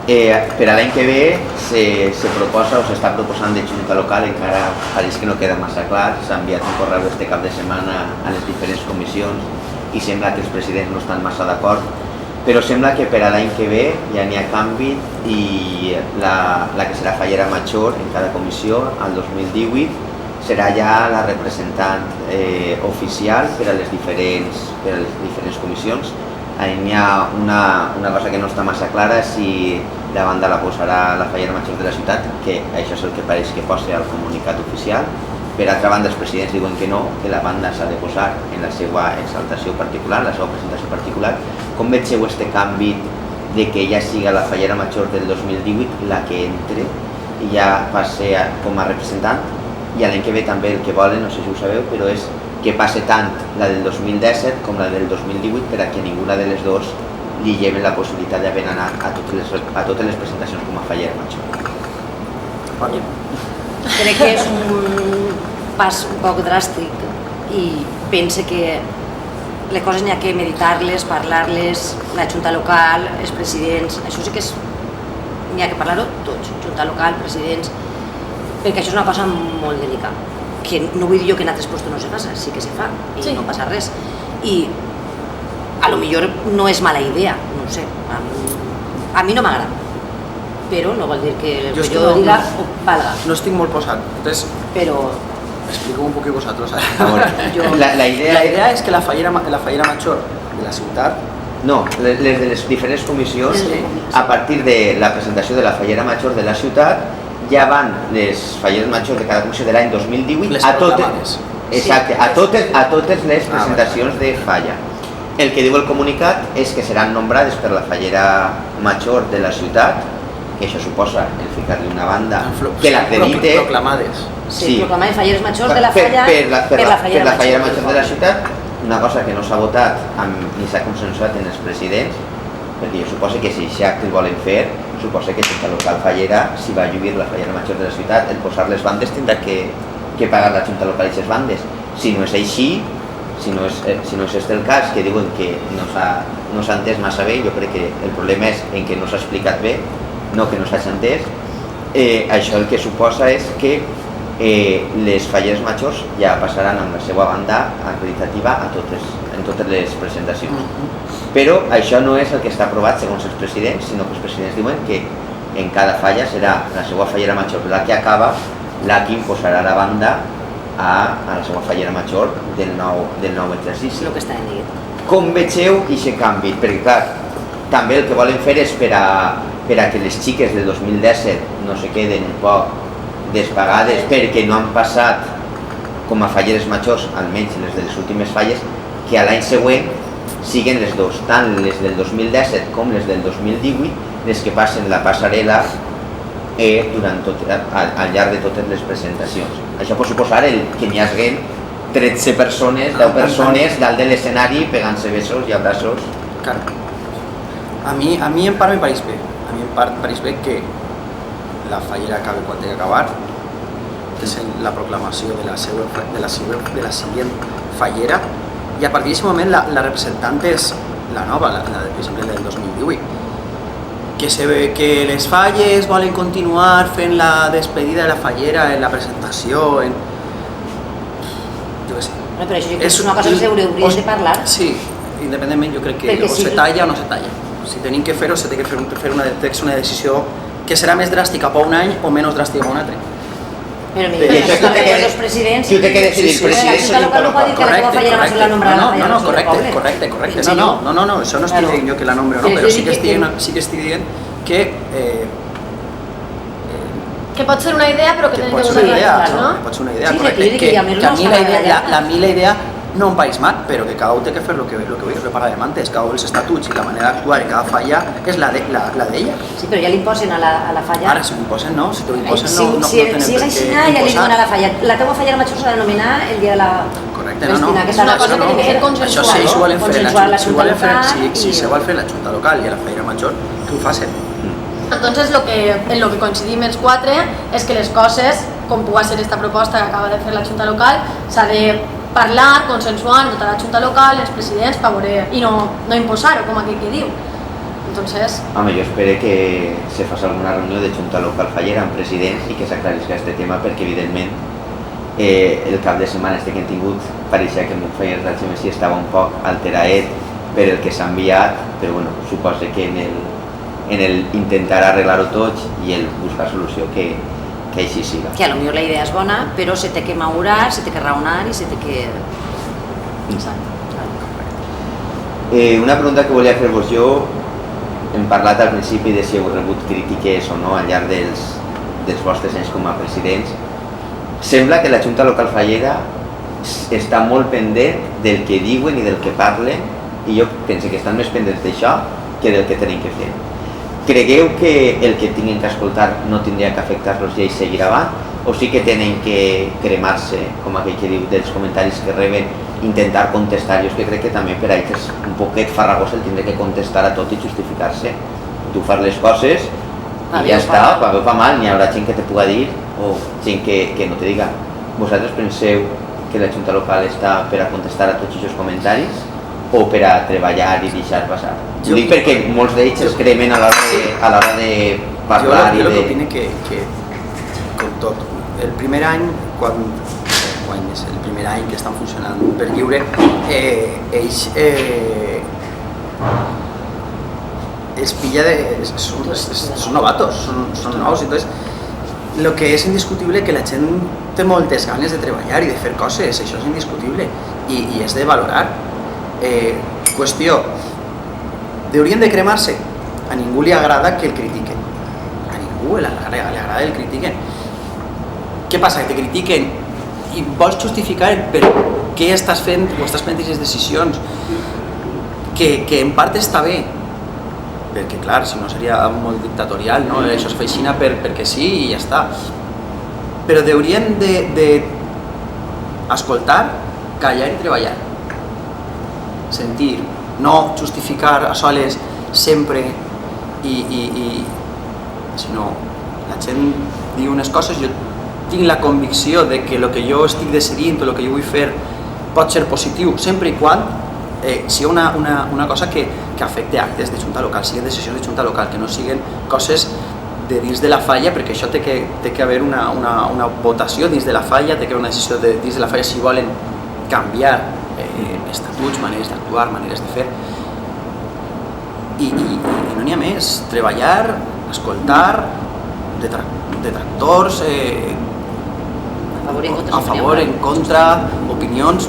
Per a l'any que ve se proposa o s'està proposant de junta local, encara pareix que no queda massa clar. S'ha enviat un correu este cap de setmana a les diferents comissions i sembla que els presidents no estan massa d'acord, però sembla que per a l'any que ve ja n'hi ha canvi i la que serà fallera major en cada comissió al 2018 serà ja la representant oficial per a les diferents comissions. Hi ha una cosa que no està massa clara, si la banda la posarà la fallera major de la ciutat, que això és el que pareix que posa al comunicat oficial. Per altra banda, els presidents diuen que no, que la banda s'ha de posar en la seva exaltació particular, la seva presentació particular. Com vegeu este canvi de que ja siga la fallera major del 2018 la que entre i ja passi com a representant? I l'any que ve també el que volen, no sé si ho sabeu, però és que passe tant la del 2017 com la del 2018 per a que ninguna de les dues li lleven la possibilitat d'haver anat a totes les presentacions com a fallera major. Crec que és un pas un poc dràstic i pense que les coses n'hi ha que meditar-les, parlar-les, la junta local, els presidents, això sí que n'hi ha que parlar-ho tots, junta local, presidents, perquè això és una cosa molt delicada, que no vull dir jo que en altres llocs no se faça, sí que se fa i sí, no passa res. I a lo millor no és mala idea, no ho sé, a mi no m'agrada, però no vol dir que jo diga valga. No estic molt posat, entonces, però expliqueu un poquet vosaltres. La idea és que la fallera major de la ciutat, no, les de les diferents comissions, a partir de la presentació de la fallera major de la ciutat, ja van les falleres majors de cada comissió de l'any 2018 a totes les presentacions de falla. El que diu el comunicat és que seran nombrades per la fallera major de la ciutat, que això suposa el ficar-li una banda que l'acredite. Proclamades. Sí, proclamades falleres majors de la falla per la fallera major de la ciutat, una cosa que no s'ha votat ni s'ha consensuat en els presidents, perquè jo suposo que si aquest acte el volen fer, suposa que junta local fallera, si va lluir la fallera major de la ciutat, el posar les bandes tindrà que pagar la junta local aquestes bandes. Si no és així, si no és este el cas, que diuen que no s'ha entès massa bé, jo crec que el problema és en que no s'ha explicat bé, no que no s'hagi entès. Això el que suposa és que les falleres majors ja passaran amb la seva banda acreditativa en totes les presentacions. Però això no és el que està aprovat segons els presidents, sinó que els presidents diuen que en cada falla serà la seva fallera major la que acaba, la que imposarà la banda a la seva fallera major del nou exercici. Com vegeu aquest canvi? Perquè clar, també el que volen fer és per a que les xiques del 2017 no se queden un poc despagades perquè no han passat com a falleres majors, almenys les de les últimes falles, que a l'any següent siguen les dues, tant les del 2017 com les del 2018, les que passen la passarel·la al llarg de totes les presentacions. Això pot suposar que n'hi hagi 13 persones, 10 persones dalt de l'escenari pegant-se besos i abraços. A mi en part me pareix bé. A mi en part pareix bé que la fallera acabi quan té que acabar, que és la proclamació de la següent fallera, i a partir d'aquest moment la representant és la nova, per exemple del 2018. Que se ve que les falles volen continuar fent la despedida de la fallera en la presentació, jo què sé. Però això és una cosa que s'hauria de parlar. Sí, independentment jo crec que o se talla o no se talla. Si tenim que fer-ho, s'ha de fer una decisió que serà més dràstica per un any o menys dràstica per un altre. Però els presidents... Qui ho té que decidir? El president la junta local no pot dir que la teva fallera major la nombrarà la fallera major del poble. Correcte. No, això no estic dient jo que la nombri o no, però sí que estic dient que... Que pot ser una idea, però que tenim que donar no? Pot ser una idea, correcte. Que a mi la idea no em pareix mal, però que cada un té que fer el que parlàvem antes, cada un els estatuts i la manera d'actuar en cada falla és la d'ella. Sí, però ja l'imposen a la falla. Ara, si m'imposen no, si t'ho imposen no si és així, ja li diuen a la falla. La teva fallera major s'ha de denominar el dia de la... Correcte, no. És una cosa que tenim que fer consensual. Això sí, si se vol fer la junta local i la fallera major, que ho facin. Entonces en lo que coincidim els quatre és que les coses, com pugui ser esta proposta que acaba de fer la junta local, s'ha de parlar, consensuar amb tota la junta local, els presidents, i no imposar-ho, com aquell que diu. Entonces, Home, jo espero que se faci alguna reunió de Junta Local Fallera amb presidents i que s'aclarisca aquest tema perquè, evidentment, el cap de setmana que hem tingut pareixia que el Faller del GMC estava un poc alteraet per el que s'ha enviat, però bueno, suposo que en el intentar arreglar-ho tot i el buscar solució que així siga. Que a lo millor la idea és bona, però se té que madurar, se té que raonar i se té que... Una pregunta que volia fer-vos jo, hem parlat al principi de si heu rebut crítiques o no al llarg dels vostres anys com a presidents. Sembla que la Junta Local Fallera està molt pendent del que diuen i del que parlen, i jo penso que estan més pendents d'això que del que tenen que fer. Cregueu que el que tinguin que escoltar no tindria que afectar-los i ells seguir avant, o sí que tenen que cremar-se, com aquell que diu, dels comentaris que reben, intentar contestar? Jo és que crec que també per a ells és un poquet farragós el tindre que contestar a tot i justificar-se. Tu fas les coses i ja està, pa bé o pa mal, n'hi haurà gent que te puga dir o gent que no te diga. Vosaltres penseu que la Junta Local està per a contestar a tots aquests comentaris o per a treballar i deixar passar? Ho dic perquè molts d'ells es cremen a l'hora de parlar i de... Jo l'opino que com tot, el primer any, quan és el primer any que estan funcionant per lliure, ells es pilla són novatos, són nous, entonces lo que és indiscutible que la gent té moltes ganes de treballar i de fer coses, això és indiscutible i és de valorar. Qüestió, haurien de cremar-se? A ningú li agrada que el critiquen, a ningú li agrada el critiquen. Què passa? Que te critiquen i vols justificar per què estàs fent o estàs prenent aquestes decisions, que en part està bé, perquè clar, si no seria molt dictatorial, no? Això es fa així perquè sí i ja està. Però haurien de escoltar, callar i treballar. Sentir, no justificar a soles sempre sinó la gent diu unes coses, jo tinc la convicció de que el que jo estic decidint o el que jo vull fer pot ser positiu sempre i quan sigui una cosa que afecti actes de Junta Local, siguin decisions de Junta Local, que no siguin coses de dins de la falla, perquè això té que haver una votació dins de la falla, té que haver una decisió dins de la falla si volen canviar estatuts, maneres d'actuar, maneres de fer. I no n'hi ha més, treballar, escoltar, detractors, a favor, en contra, opinions,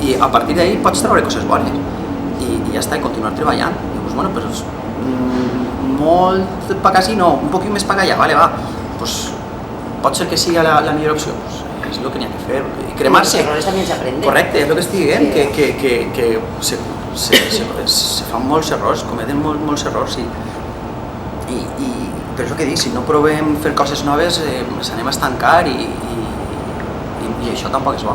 i a partir d'ahí pots treure coses bones i ja està, i continuar treballant. I dius, bueno, pues, molt pa quasi no, un poquit més pa allà, vale, va, pues, pot ser que sigui la millor opció, pues, és el que n'hi ha que fer, i cremar-se. Los errores també s'aprenden. Correcte, és el que estic dient, que se fan molts errors, cometen molts errors, i per això que dic, si no provem fer coses noves, ens anem a estancar i això tampoc és bo.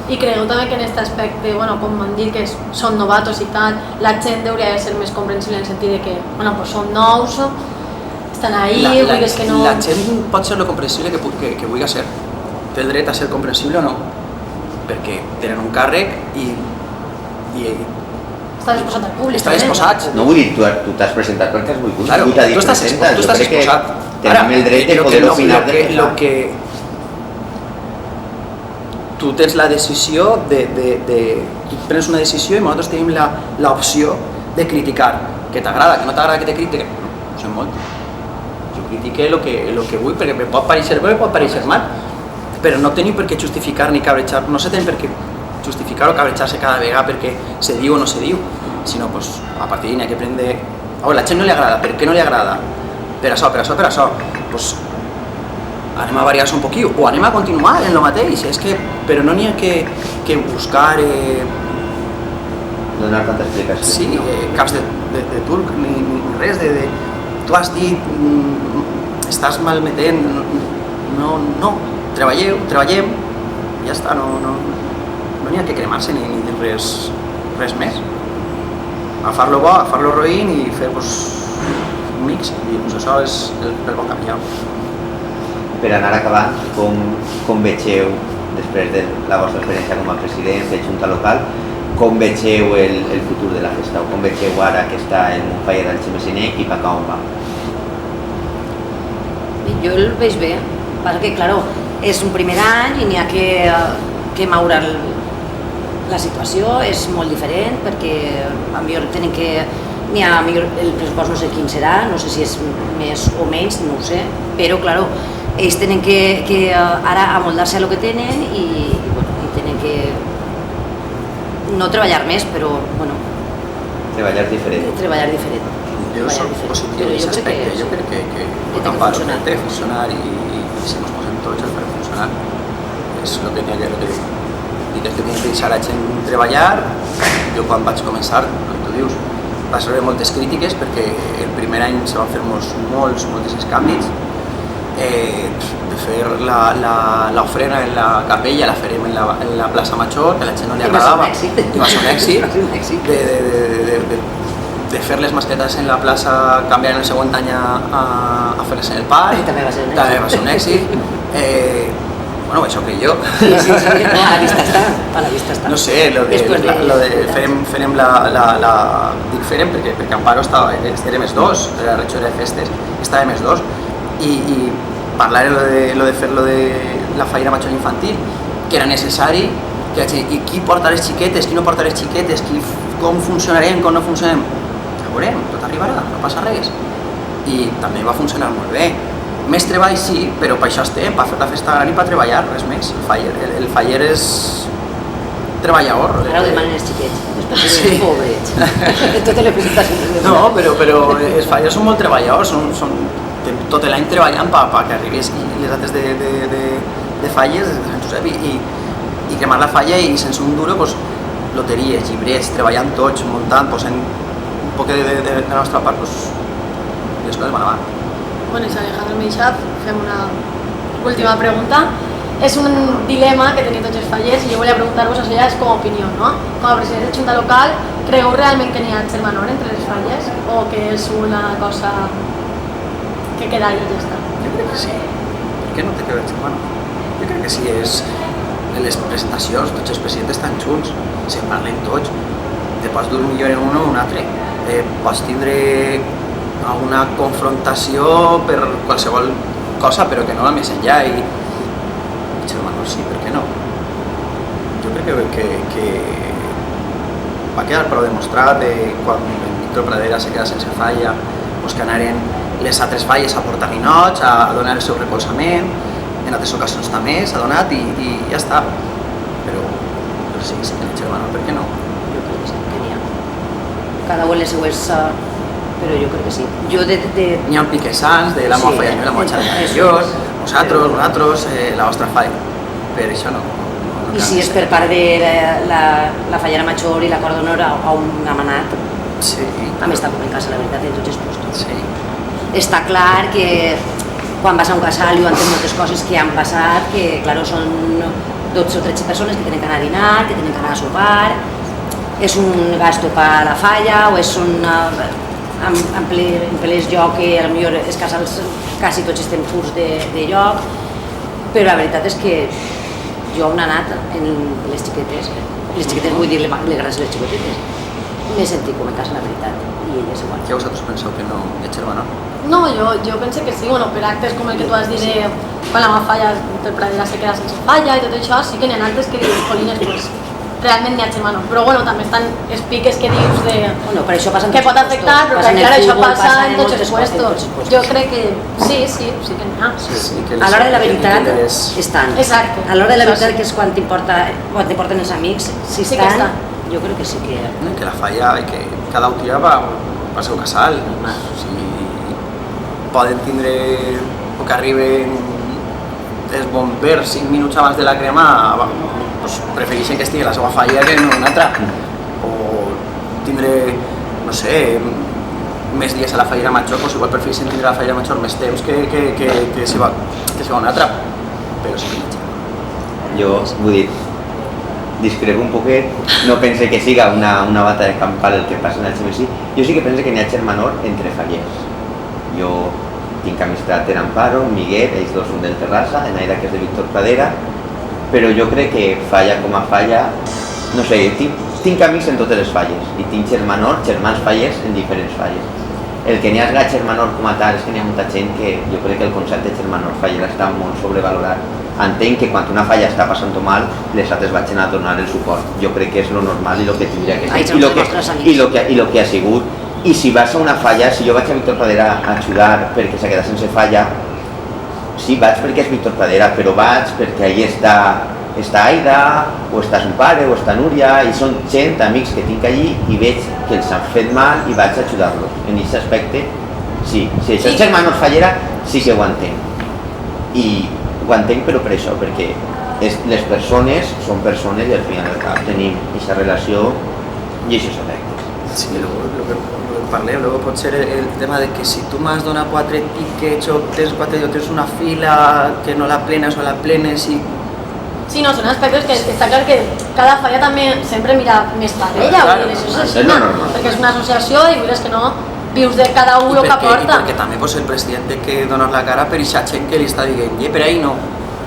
I creieu també que en aquest aspecte, bueno, com m'han dit que són novatos i tal, la gent hauria de ser més comprensible en el sentit de que, bueno, pues són nous, estan ahí, vulguis que no... La gent pot ser lo comprensible que vulgui ser. Té el dret a ser comprensible o no, perquè tenen un càrrec i Està disposat al públic. Està disposat. No vull dir, tu t'has presentat perquè has volgut. Claro, tu estàs disposat. Tenim el dret de poder opinar de lo que tu tens la decisió tu prens una decisió i nosaltres tenim l'opció de criticar. Que t'agrada, que no t'agrada que te critiquen, ho sé molt. Jo critique el que vull, perquè em pot pareixer bé o pot pareixer mal, però no tenim per què justificar ni cabrejar, no se té per què justificar o cabrejar-se cada vegada perquè se diu o no se diu, sinó pues, a partir d'ahí n'hi ha que prendre... A la gent no li agrada, per què no li agrada? Per això, pues, anem a variar-se un poquillo, o anem a continuar en el mateix, però no n'hi ha que buscar... Donar tanta explicació. Sí, caps de turc, ni res, tu has dit, estàs malmetent, no, treballem, ja està, no n'hi ha que cremar-se ni dir res més. Agafar-lo bo, agafar-lo roïn i fer un mix, i això és el bon camí. Per anar acabant, com vegeu, després de la vostra experiència com a president de Junta Local, com vegeu el futur de la festa o com vegeu ara que està en un faller al Xemesiné i per on va? Jo el veig bé, passa que, claro, és un primer any i n'hi ha que moure la situació, és molt diferent perquè a millor tenen que... N'hi ha, millor, el pressupost no sé quin serà, no sé si és més o menys, no ho sé, però, claro, ells tenen que ara amoldar-se a lo que tenen i tenen que no treballar més, però, bueno... Treballar diferent. Treballar diferent. Jo soc positiu en aquest aspecte, jo crec que Amparo té que funcionar i si ens posem tots a fer funcionar és el que tenia que dir. I des que tinc que deixar la gent treballar, jo quan vaig començar, com tu dius, va rebre moltes crítiques perquè el primer any se van fer molts canvis. De fer l'ofrena en la capella la farem en la plaça Major, que a la gent no li agradava, i va ser un èxit. De fer les mascletes en la plaça, canviar en el següent any a fer-les en el parc, també va ser un èxit. Bueno, això que jo. Sí, no, a la vista està. No sé, farem dic farem perquè Amparo era més dos, la regidora de festes, estava més dos, i parlar de fer la fallera major infantil, que era necessari, i qui porta les xiquetes, qui no porta les xiquetes, com funcionarem, com no funcionarem, ja veurem, tot arribarà, no passa res. I també va funcionar molt bé. Més treball sí, però per això estem, per fer la festa gran i per treballar, res més. El faller és treballador. Ara ho demanen els xiquets, després de pobres. Totes les presentacions. No, però els fallers són molt treballadors, són tot l'any treballant perquè arribés les dates de falles de Sant Josep i cremar la falla i sense un duro, loteries, llibrets, treballant tots, muntant, posant un poc de la nostra part, les coses van avant. Bueno, és Alejandro Meixaf, fem una última pregunta. És un dilema que teniu tots els fallers i jo volia preguntar-vos això ja és com a opinió, no? Com a president de Junta Local, creieu realment que n'hi ha germanor entre les falles o que és una cosa que queda ahí i ja està? Jo crec que sí. Per què no té que veure germanor? Jo crec que sí, en les presentacions tots els presidents estan junts, se parlen tots, te pots dur millor en un o un altre, pots tindre una confrontació per qualsevol cosa, però que no va més enllà i germanor sí, per què no? Jo crec que va quedar prou demostrat quan el Víctor Pradera se queda sense falla, que anaren les altres falles a portar ninots, a donar el seu recolzament, en altres ocasions també s'ha donat i ja està. Però sí que n'hi ha germanor, per què no? Jo crec que sí, que n'hi ha. Cada un les seues... però jo crec que sí. N'hi ha piquessants de la meva falla i la meva xarxa anterior, nosaltres, la vostra falla. Per això no. I si és per part de la fallera major i la cor d'honor a un gamanat, també està com en casa, la veritat, en tots els postos. Sí. Està clar que quan vas a un casal i ho entens moltes coses que han passat, que, clar, són 12 o 13 persones que tenen que anar a dinar, que tenen que anar a sopar, és un gasto per a la falla o és en ple lloc que potser els casals quasi tots estem curts de lloc, però la veritat és que jo on he anat en les xiquetes vull dir-li gràcies a les xiquetetes, m'he sentit com en casa, la veritat, i elles igual. Què vosaltres penseu que no hi ha germanor? No, jo penso que sí, bueno, per actes com el que tu has dit de quan la meva falla, el Pradera se queda sense falla i tot això, sí que n'hi ha altres que dius, colines, pues, realment n'hi ha germanor, però bueno, també estan els piques que dius de... Bueno, per això que pot afectar, però clar, això passa en tots els puestos. Jo crec que sí que n'hi ha. A l'hora de la veritat estan. Exacte. A l'hora de la veritat, que és quan t'importen els amics, si estan, jo crec que sí que... Que la falla, que cada autoritat va al seu casal. Si poden tindre o que arriben els bombers 5 minuts abans de la crema, prefereixen que estigui a la seva falla que en una altra. O tindre, no sé, més dies a la fallera major, doncs igual prefereixen tindre a la fallera major més temps que si va a una altra. Però sí que jo, vull dir, discrepo un poquet, no pense que siga una batalla campal el que passa en el CMSI. Jo sí que pense que n'hi ha germanor entre fallers. Jo tinc amistat en Amparo, en Miguel, ells dos són del Terrassa, en Aida, que és de Víctor Pradera, però jo crec que falla com a falla, no sé, tinc tinc amics en totes les falles i tinc germans fallers en diferents falles. El que n'hi ha de germanor com a tal és que n'hi ha molta gent que jo crec que el concepte de germanor faller està molt sobrevalorat. Entenc que quan una falla està passant mal, les altres vagin a donar el suport. Jo crec que és lo normal i lo que tindria que ser i lo que ha sigut. I si vas a una falla, si jo vaig a Víctor Pradera a ajudar perquè s'ha quedat sense falla, sí, vaig perquè és Víctor Pradera, però vaig perquè allí està Aida, o està son pare, o està Núria, i són gent, amics que tinc allí, i veig que els han fet mal i vaig a ajudar-los. En aquest aspecte, sí. Si això és germanor fallera, sí que ho entenc. I ho entenc però per això, perquè les persones són persones i al final del cap tenim aquesta relació i aquests efectes. Sí, lo que parlem, luego pot ser el tema de que si tu m'has donat 4 tickets o tens una fila que no la plenes o la plenes i... Sí, no, són aspectes que està clar que cada falla també sempre mira més per ella, Claro, això és és així, normal. perquè és una associació i vulguis que no, vius de cada un el que I aporta. perquè també pues, el president té que donar la cara per aquesta gent que li està dient per ahí no.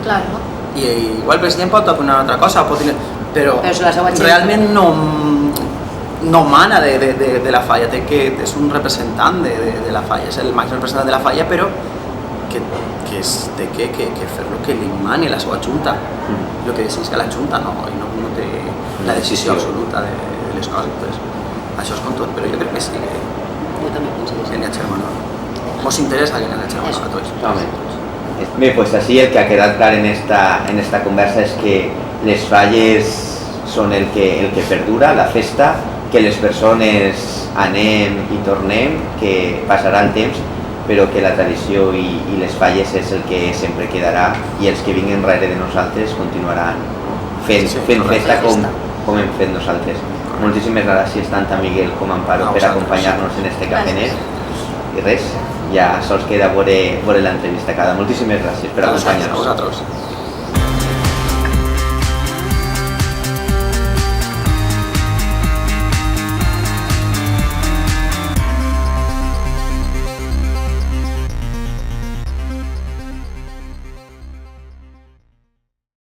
Claro. I igual el president pot opinar una altra cosa, però Però és la seva gent. realment no mana de la falla, és un representant de la falla, és el màxim representant de la falla, però que té que fer el que li mani la seva junta. El que decidís que la junta no té la decisió absoluta de les coses. Entonces, això és com tot, però jo crec que sí que Jo també penso que sí. n'hi ha germanor. Mos interessa que n'hi ha germanor a tots. Totalment. Bé, pues así el que ha quedat clar en esta conversa és que les falles són el que perdura, la festa, que les persones anem i tornem, que passarà el temps, però que la tradició i les falles és el que sempre quedarà i els que vinguin darrere de nosaltres continuaran fent festa com hem fet nosaltres. Moltíssimes gràcies tant a Miguel com a Amparo per acompanyar-nos en este cafenet i res, ja sols queda veure l'entrevista cada. Moltíssimes gràcies per acompanyar-nos. A vosaltres.